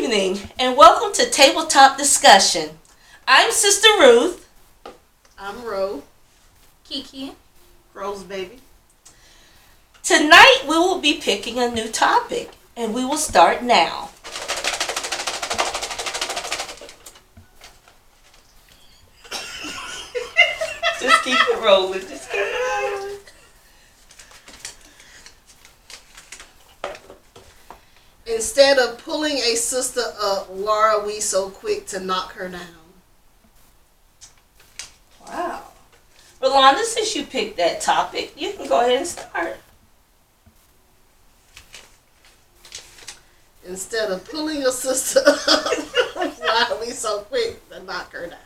evening, and welcome to Tabletop Discussion. I'm Sister Ruth. I'm Ruth. Kiki. Rose baby. Tonight we will be picking a new topic, and we will start now. Just keep it rolling. Just keep it rolling. Instead of pulling a sister up, why are we so quick to knock her down? Wow. Rolanda, since you picked that topic, you can go ahead and start. Instead of pulling a sister up, why are we so quick to knock her down?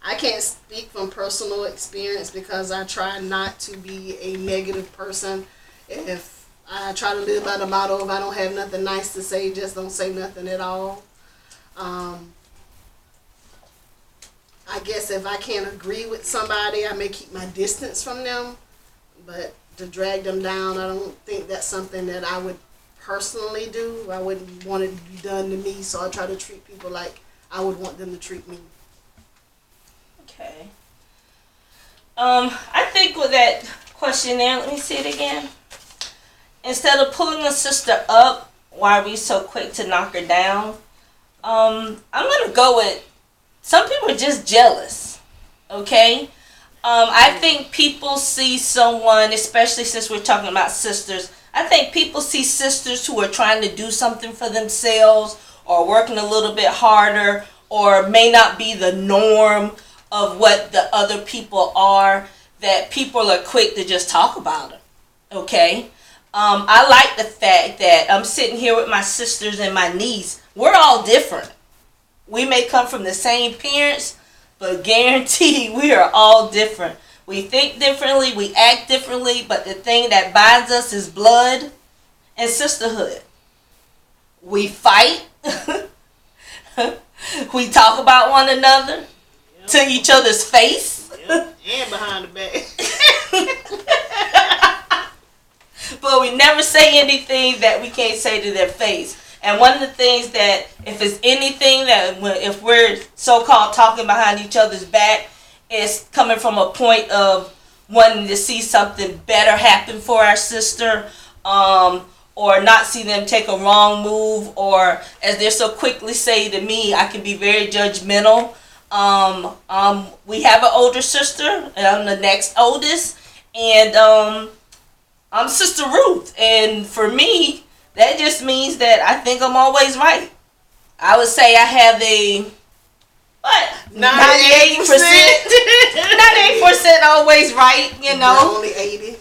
I can't speak from personal experience because I try not to be a negative person. If I try to live by the motto, if I don't have nothing nice to say, just don't say nothing at all. I guess if I can't agree with somebody, I may keep my distance from them. But to drag them down, I don't think that's something that I would personally do. I wouldn't want it to be done to me, so I try to treat people like I would want them to treat me. Okay. I think with that question there, let me see it again. Instead of pulling a sister up, why are we so quick to knock her down? I'm going to go with, some people are just jealous, okay? I think people see someone, especially since we're talking about sisters, I think people see sisters who are trying to do something for themselves or working a little bit harder or may not be the norm of what the other people are, that people are quick to just talk about it, okay? I like the fact that I'm sitting here with my sisters and my niece. We're all different. We may come from the same parents, but guaranteed we are all different. We think differently, we act differently, but the thing that binds us is blood and sisterhood. We fight. We talk about one another to each other's face. And behind the back. But we never say anything that we can't say to their face. And one of the things that, if it's anything that, if we're so-called talking behind each other's back, it's coming from a point of wanting to see something better happen for our sister, or not see them take a wrong move, or as they're so quickly say to me, I can be very judgmental. We have an older sister, and I'm the next oldest, and I'm Sister Ruth, and for me, that just means that I think I'm always right. I would say I have a, 98%? 98% always right, you know. Only 80.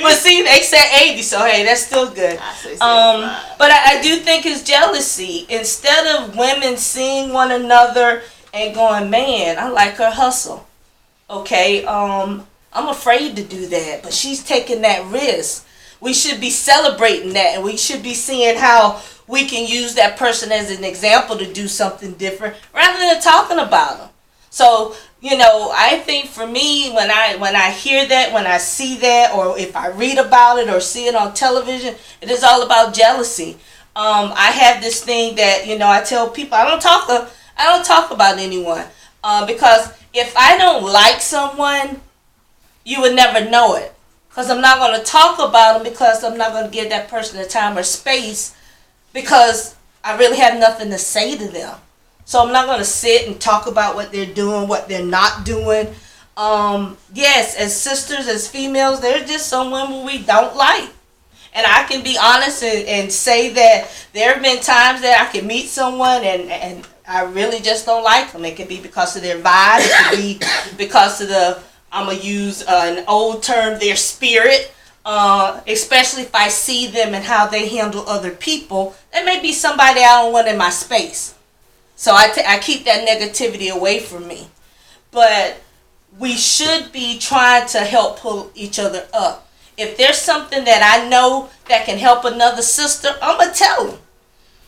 But see, they said 80, so hey, that's still good. I say 75. But I do think it's jealousy. Instead of women seeing one another and going, man, I like her hustle. Okay, I'm afraid to do that, but she's taking that risk. We should be celebrating that, and we should be seeing how we can use that person as an example to do something different rather than talking about them. So, you know, I think for me, when I hear that, when I see that, or if I read about it or see it on television, it is all about jealousy. I have this thing that, you know, I tell people I don't talk about anyone, because if I don't like someone, you would never know it. Because I'm not going to talk about them, because I'm not going to give that person the time or space, because I really have nothing to say to them. So I'm not going to sit and talk about what they're doing, what they're not doing. Yes, as sisters, as females, there's just some women we don't like. And I can be honest and say that there have been times that I can meet someone and I really just don't like them. It could be because of their vibe. It could be because of I'm going to use an old term, their spirit. Especially if I see them and how they handle other people. That may be somebody I don't want in my space. So I keep that negativity away from me. But we should be trying to help pull each other up. If there's something that I know that can help another sister, I'm going to tell them.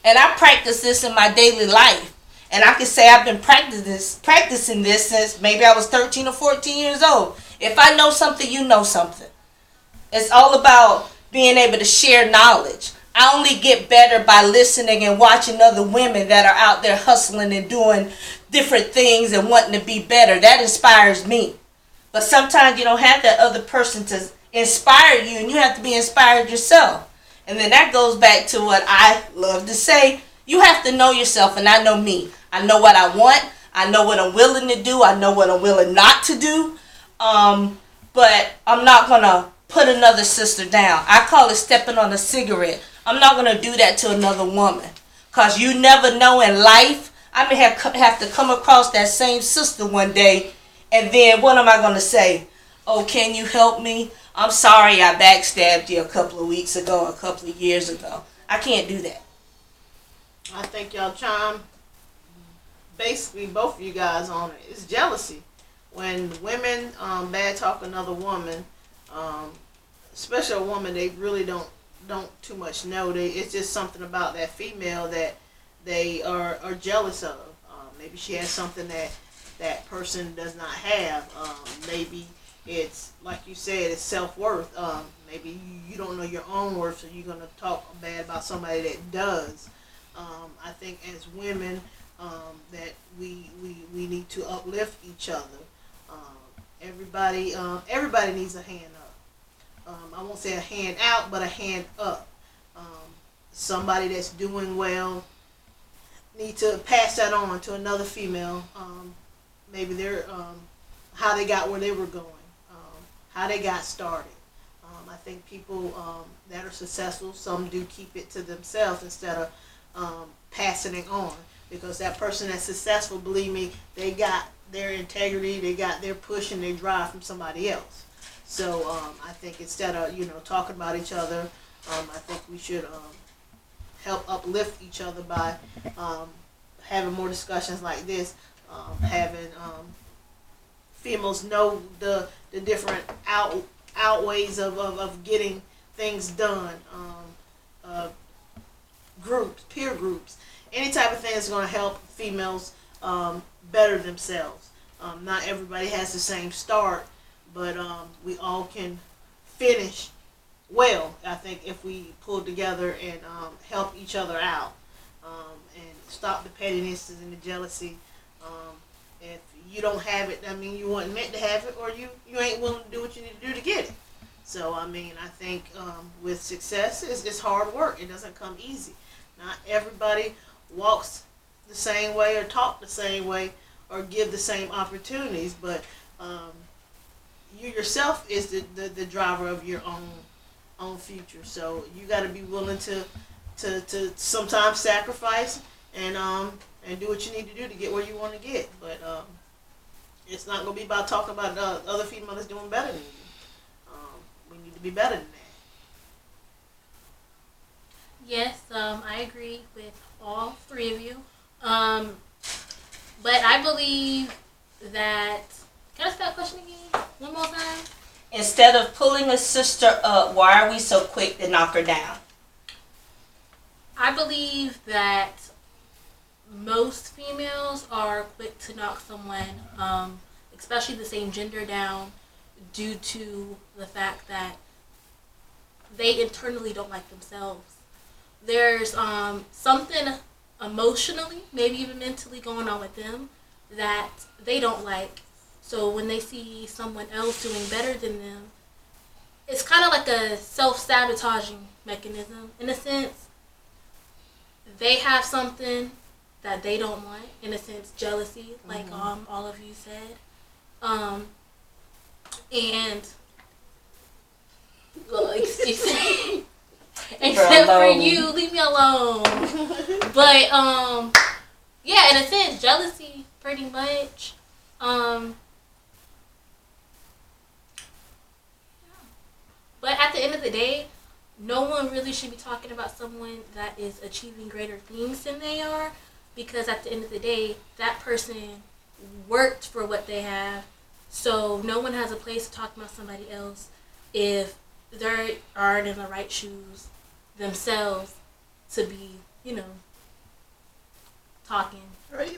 And I practice this in my daily life. And I can say I've been practicing this since maybe I was 13 or 14 years old. If I know something, you know something. It's all about being able to share knowledge. I only get better by listening and watching other women that are out there hustling and doing different things and wanting to be better. That inspires me. But sometimes you don't have that other person to inspire you, and you have to be inspired yourself. And then that goes back to what I love to say. You have to know yourself, and I know me. I know what I want. I know what I'm willing to do. I know what I'm willing not to do. But I'm not going to put another sister down. I call it stepping on a cigarette. I'm not going to do that to another woman. Because you never know in life. I may have to come across that same sister one day. And then what am I going to say? Oh, can you help me? I'm sorry I backstabbed you a couple of weeks ago, a couple of years ago. I can't do that. I think y'all chime basically both of you guys on it. It's jealousy. When women bad talk another woman, especially a woman they really don't too much know. It's just something about that female that they are jealous of. Maybe she has something that person does not have. Maybe it's like you said, it's self-worth. Maybe you don't know your own worth, so you're gonna talk bad about somebody that does. I think as women that we need to uplift each other. Everybody needs a hand up. I won't say a hand out, but a hand up. Somebody that's doing well need to pass that on to another female. Maybe they're how they got where they were going, how they got started. I think people that are successful, some do keep it to themselves instead of passing it on. Because that person that's successful, believe me, they got their integrity, they got their push and their drive from somebody else. So I think instead of talking about each other, I think we should help uplift each other by having more discussions like this, having females know the different outways of getting things done, peer groups, any type of thing that's going to help females better themselves. Not everybody has the same start, but we all can finish well, I think, if we pull together and help each other out, and stop the pettiness and the jealousy. If you don't have it, I mean, you weren't meant to have it, or you ain't willing to do what you need to do to get it. So, I mean, I think with success, it's hard work. It doesn't come easy. Not everybody walks the same way or talk the same way or give the same opportunities, but you yourself is the driver of your own future. So you got to be willing to sometimes sacrifice and do what you need to do to get where you want to get. But it's not going to be about talking about other females doing better than you. We need to be better than that. Yes, I agree with all three of you. But I believe that... Can I ask that question again? One more time? Instead of pulling a sister up, why are we so quick to knock her down? I believe that most females are quick to knock someone, especially the same gender, down due to the fact that they internally don't like themselves. There's something emotionally, maybe even mentally going on with them that they don't like. So when they see someone else doing better than them, it's kind of like a self-sabotaging mechanism. In a sense, they have something that they don't want. In a sense, jealousy, like all of you said. And except for you, leave me alone. But yeah, in a sense, jealousy, pretty much. But at the end of the day, no one really should be talking about someone that is achieving greater things than they are, because at the end of the day, that person worked for what they have. So no one has a place to talk about somebody else if they aren't in the right shoes themselves to be, talking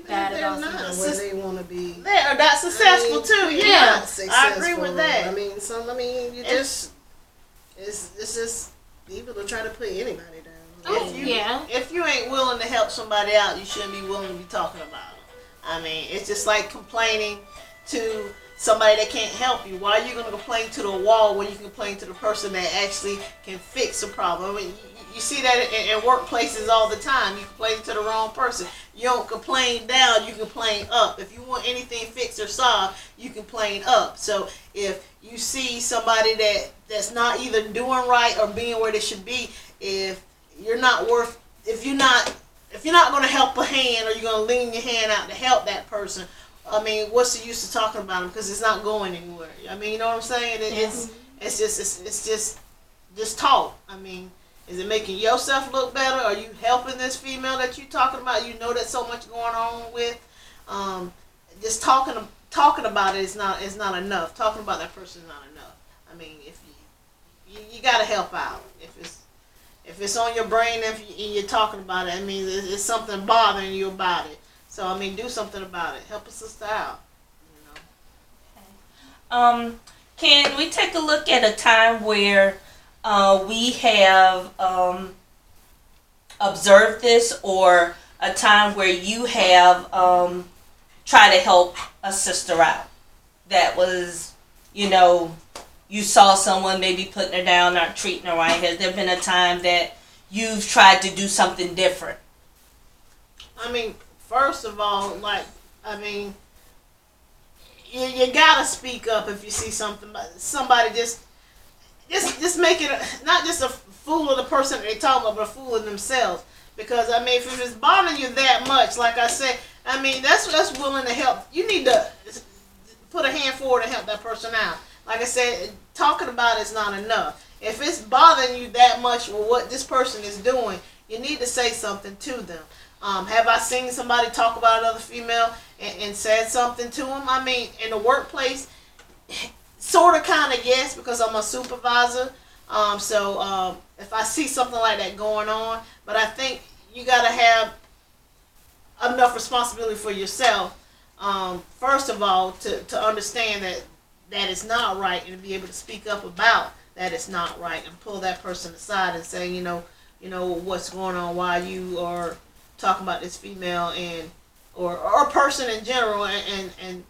bad about someone. Where they want to be. They are not successful too. Yeah, I agree with that. You just it's just people are trying to put anybody down. Oh, yeah. If you ain't willing to help somebody out, you shouldn't be willing to be talking about them. I mean, it's just like complaining to somebody that can't help you. Why are you going to complain to the wall when you can complain to the person that actually can fix a problem? I mean, you see that in workplaces all the time. You complain to the wrong person. You don't complain down, you complain up. If you want anything fixed or solved, you complain up. So if you see somebody that's not either doing right or being where they should be, if you're not going to help a hand, or you're going to lean your hand out to help that person, I mean, what's the use of talking about them, because it's not going anywhere. I mean, you know what I'm saying? It's just talk. I mean, is it making yourself look better? Are you helping this female that you're talking about? You know there's so much going on with. Just talking about it is not enough. Talking about that person is not enough. I mean, if you got to help out. If it's on your brain and you're talking about it, I mean, it's something bothering you about it. So, I mean, do something about it. Help a sister out. You know. Can we take a look at a time where we have observed this, or a time where you have tried to help a sister out? That was, you saw someone maybe putting her down, not treating her right. Has there been a time that you've tried to do something different? I mean, first of all, you gotta speak up if you see somebody just make it not just a fool of the person that they talk about, but a fool of themselves. Because I mean, if it's bothering you that much, like I said, I mean, that's willing to help. You need to put a hand forward and help that person out. Like I said, talking about it's not enough. If it's bothering you that much with what this person is doing, you need to say something to them. Have I seen somebody talk about another female and said something to them? I mean, in the workplace, sort of, kind of, yes, because I'm a supervisor. So if I see something like that going on, but I think you got to have enough responsibility for yourself, first of all, to understand that it's not right, and to be able to speak up about that it's not right, and pull that person aside and say, you know what's going on, why you are talking about this female or a person in general, and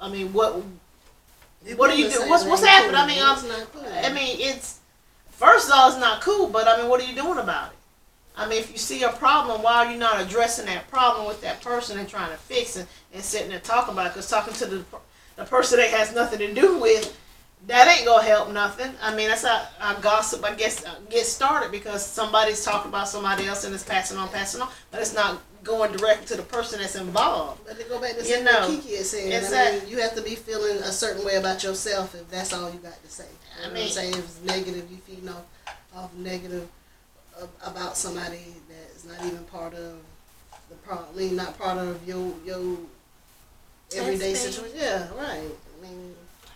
I mean, what do you do? What's happened? I mean, I mean, it's first of all, it's not cool, but I mean, what are you doing about it? I mean, if you see a problem, why are you not addressing that problem with that person and trying to fix it and sitting there talking about it? Because talking to the person that has nothing to do with, that ain't gonna help nothing. I mean, that's how gossip, I guess, gets started, because somebody's talking about somebody else and it's passing on, but it's not going directly to the person that's involved. But to go back to what Kiki is saying, exactly. I mean, you have to be feeling a certain way about yourself if that's all you got to say. I mean, if it's negative, you feel off negative about somebody that's not even part of the problem. I mean, not part of your everyday situation. Yeah, right. I mean.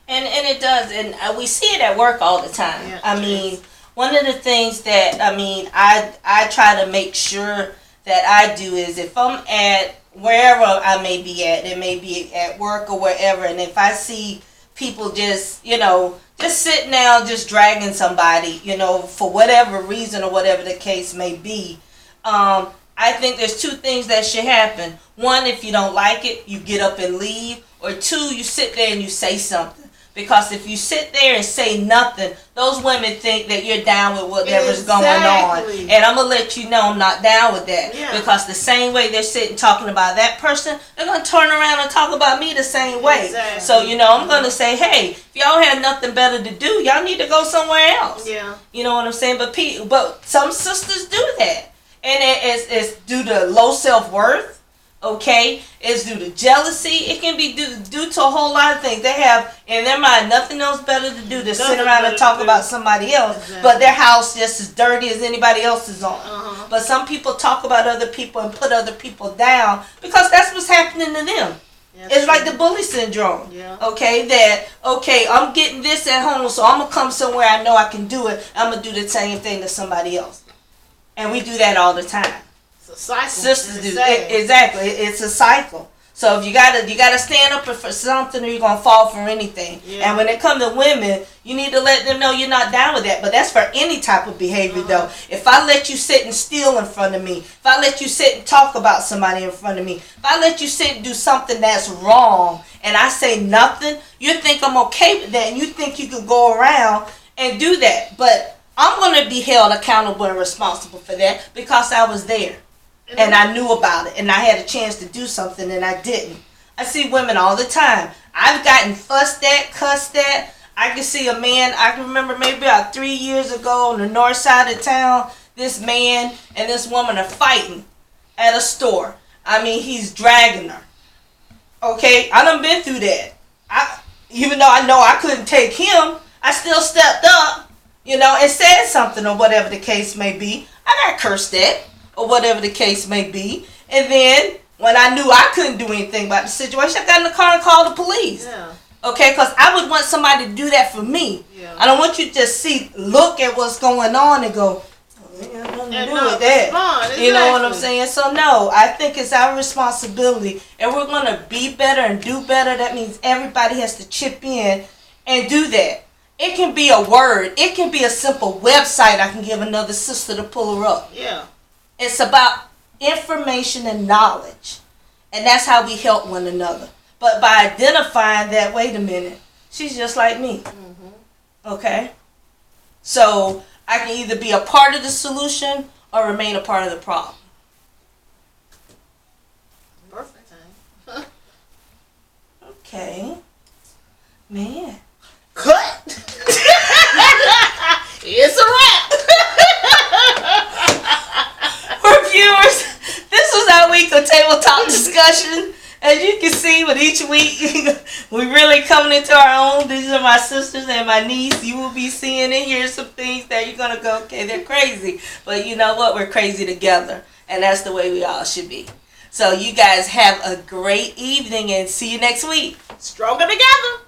And it does, and we see it at work all the time. Yeah, I mean, one of the things that, I mean, I try to make sure that I do is, if I'm at wherever I may be at, it may be at work or wherever, and if I see people just sitting down, just dragging somebody, for whatever reason or whatever the case may be, I think there's two things that should happen. One, if you don't like it, you get up and leave. Or two, you sit there and you say something. Because if you sit there and say nothing, those women think that you're down with whatever's going on. And I'm going to let you know I'm not down with that. Yeah. Because the same way they're sitting talking about that person, they're going to turn around and talk about me the same way. Exactly. So, I'm going to say, hey, if y'all have nothing better to do, y'all need to go somewhere else. Yeah. You know what I'm saying? But some sisters do that. And it's due to low self-worth. Okay, it's due to jealousy. It can be due to a whole lot of things. They have in their mind nothing else better to do than sit around and talk about somebody else. Exactly. But their house just as dirty as anybody else's on. Uh-huh. But some people talk about other people and put other people down because that's what's happening to them. It's like the bully syndrome. Yeah. Okay, I'm getting this at home, so I'm gonna come somewhere I know I can do it. I'm gonna do the same thing to somebody else, and we do that all the time. It's a cycle. Sisters do exactly. It's a cycle. So if you gotta stand up for something, or you're gonna fall for anything. Yeah. And when it comes to women, you need to let them know you're not down with that. But that's for any type of behavior, though. If I let you sit and steal in front of me, if I let you sit and talk about somebody in front of me, if I let you sit and do something that's wrong, and I say nothing, you think I'm okay with that, and you think you can go around and do that. But I'm gonna be held accountable and responsible for that because I was there. And I knew about it, and I had a chance to do something, and I didn't. I see women all the time. I've gotten fussed at, cussed at. I can see a man, I can remember maybe about 3 years ago on the north side of town, this man and this woman are fighting at a store. I mean, he's dragging her. Okay, I done been through that. Even though I know I couldn't take him, I still stepped up, and said something or whatever the case may be. I got cursed at. Or whatever the case may be. And then, when I knew I couldn't do anything about the situation, I got in the car and called the police. Yeah. Okay, because I would want somebody to do that for me. Yeah. I don't want you to just look at what's going on and go, oh, I got nothing to do with that. Exactly. You know what I'm saying? So, no, I think it's our responsibility. And we're going to be better and do better. That means everybody has to chip in and do that. It can be a word. It can be a simple website I can give another sister to pull her up. Yeah. It's about information and knowledge. And that's how we help one another. But by identifying that, wait a minute, she's just like me. Mm-hmm. Okay? So I can either be a part of the solution or remain a part of the problem. Perfect. Okay. Man. Cut! It's a wrap! Viewers, this was our week of Table Talk discussion. As you can see, with each week, we're really coming into our own. These are my sisters and my niece. You will be seeing and hearing some things that you're going to go, okay, they're crazy. But you know what? We're crazy together. And that's the way we all should be. So you guys have a great evening and see you next week. Stronger together.